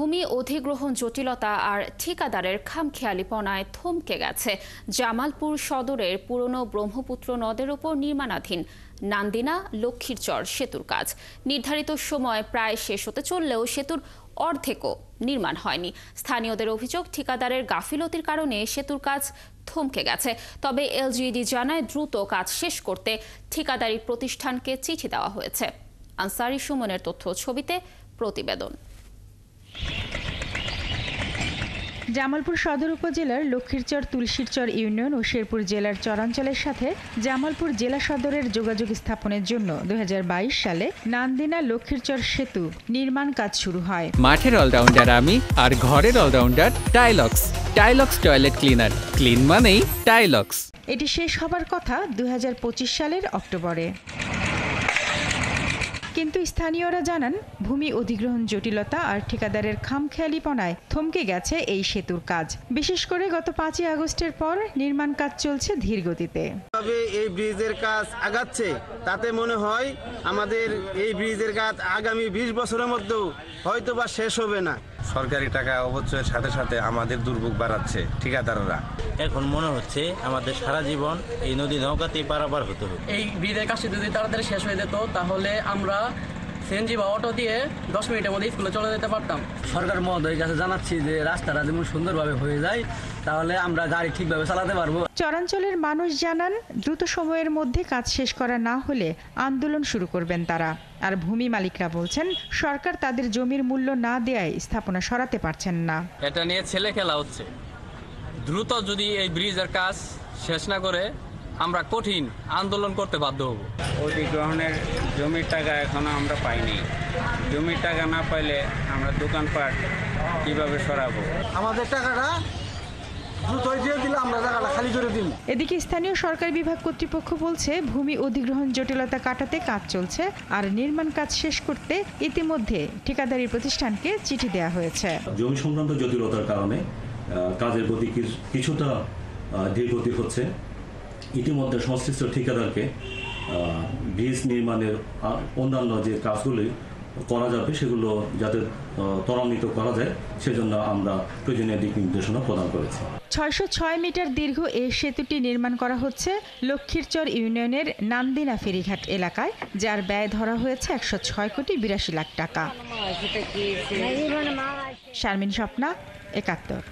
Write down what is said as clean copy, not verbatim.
ভূমি অধিগ্রহণ জটিলতা আর ঠিকাদারের খামখেয়ালিপনায় থমকে গেছে জামালপুর সদরের পুরনো ব্রহ্মপুত্র নদের উপর নির্মাণাধীন নান্দিনা লক্ষ্মীরচর সেতুর কাজ। নির্ধারিত সময় প্রায় শেষ হতে চললেও সেতুর অর্ধেকও নির্মাণ হয়নি। স্থানীয়দের অভিযোগ, ঠিকাদারের গাফিলতির কারণে সেতুর কাজ থমকে গেছে। তবে এলজিইডি জানায়, দ্রুত কাজ শেষ করতে ঠিকাদারি প্রতিষ্ঠানকে চিঠি দেওয়া হয়েছে। আনসারি সুমনের তথ্য ছবিতে প্রতিবেদন। জামালপুর সদর উপজেলার লক্ষ্মীরচর তুলসীরচর ইউনিয়ন ও শেরপুর জেলার চরাঞ্চলের সাথে জামালপুর জেলা সদরের যোগাযোগ স্থাপনের জন্য 2022 সালে নান্দিনা লক্ষ্মীরচর সেতু নির্মাণ কাজ শুরু হয়। মাঠের অলরাউন্ডার আমি, আর ঘরের allrounder Tylox. Tylox toilet cleaner, clean মানেই টাইলক্স। এটি শেষ হবার কথা 2025 সালের অক্টোবরে। কিন্তু স্থানীয়রা জানান, ভূমি অধিগ্রহণ জটিলতা আর ঠিকাদারের খামখেয়ালিপনায় থমকে গেছে এই সেতুর কাজ। বিশেষ করে গত 5ই আগস্টের পর নির্মাণ কাজ চলছে ধীর গতিতে। তবে এই ব্রিজের কাজ আগাচ্ছে, তাতে মনে হয় আমাদের এই ব্রিজের কাজ আগামী 20 বছরের মধ্যেও হয়তো বা শেষ হবে না। সরকারি টাকা অবশ্যই সাথে সাথে আমাদের দুর্ভোগ বাড়াচ্ছে ঠিকাদাররা। এখন মনে হচ্ছে আমাদের সারা জীবন এই নদী নৌকাতেই পারাপার হতে হবে। এই ব্রিজের কাজটি যদি তাড়াতাড়ি শেষ হয়ে যেত, তাহলে আমরা সিএনজি বা অটো দিয়ে 10 মিনিটের মধ্যে স্কুলে চলে যেতে পারতাম। সরকার মহোদয়ের কাছে জানাচ্ছি যে রাস্তাটা যেমন সুন্দরভাবে হয়ে যায়, তাহলে আমরা গাড়ি ঠিকভাবে চালাতে পারবো। চরাঞ্চলের মানুষ জানান, দ্রুত সময়ের মধ্যে কাজ শেষ করা না হলে আন্দোলন শুরু করবেন তারা। আর ভূমি মালিকরা বলছেন, সরকার তাদের জমির মূল্য না দেয়ায় স্থাপনা সরাতে পারছেন না। এটা নিয়ে ছেলে খেলা হচ্ছে। দ্রুত যদি এই ব্রিজের কাজ শেষ না করে আমরা কঠিন আন্দোলন করতে বাধ্য হব। অধিগ্রহণের জমির টাকা এখনো আমরা পাইনি। জমির টাকা না পাইলে আমরা দোকানপাট কিভাবে সরাবো? আমাদের টাকাটা দ্রুত দিয়ে দিলে আমরা টাকাটা খালি করে দিন। এদিকে স্থানীয় সরকারি বিভাগ কর্তৃপক্ষ বলছে, ভূমি অধিগ্রহণ জটিলতা কাটাতে কাজ চলছে আর নির্মাণ কাজ শেষ করতে ইতিমধ্যে ঠিকাদারি প্রতিষ্ঠানকে চিঠি দেওয়া হয়েছে। জমি সংক্রান্ত জটিলতার কারণে কাজের গতি কিছুটা ধীরগতি হচ্ছে। ইতিমধ্যে সংশ্লিষ্ট ঠিকাদারকে ব্রিজ নির্মাণের অন্যান্য যে কাজগুলি করা যাবে সেগুলো যাতে ত্বরান্বিত করা যায়, সেজন্য আমরা প্রয়োজনীয় দিক নির্দেশনা প্রদান করেছি। 606 মিটার দীর্ঘ এই সেতুটি নির্মাণ করা হচ্ছে লক্ষ্মীরচর ইউনিয়নের নান্দিনা ফেরিঘাট এলাকায়, যার ব্যয় ধরা হয়েছে 106,82,00,000 টাকা। শারমিন স্বপ্না, 71।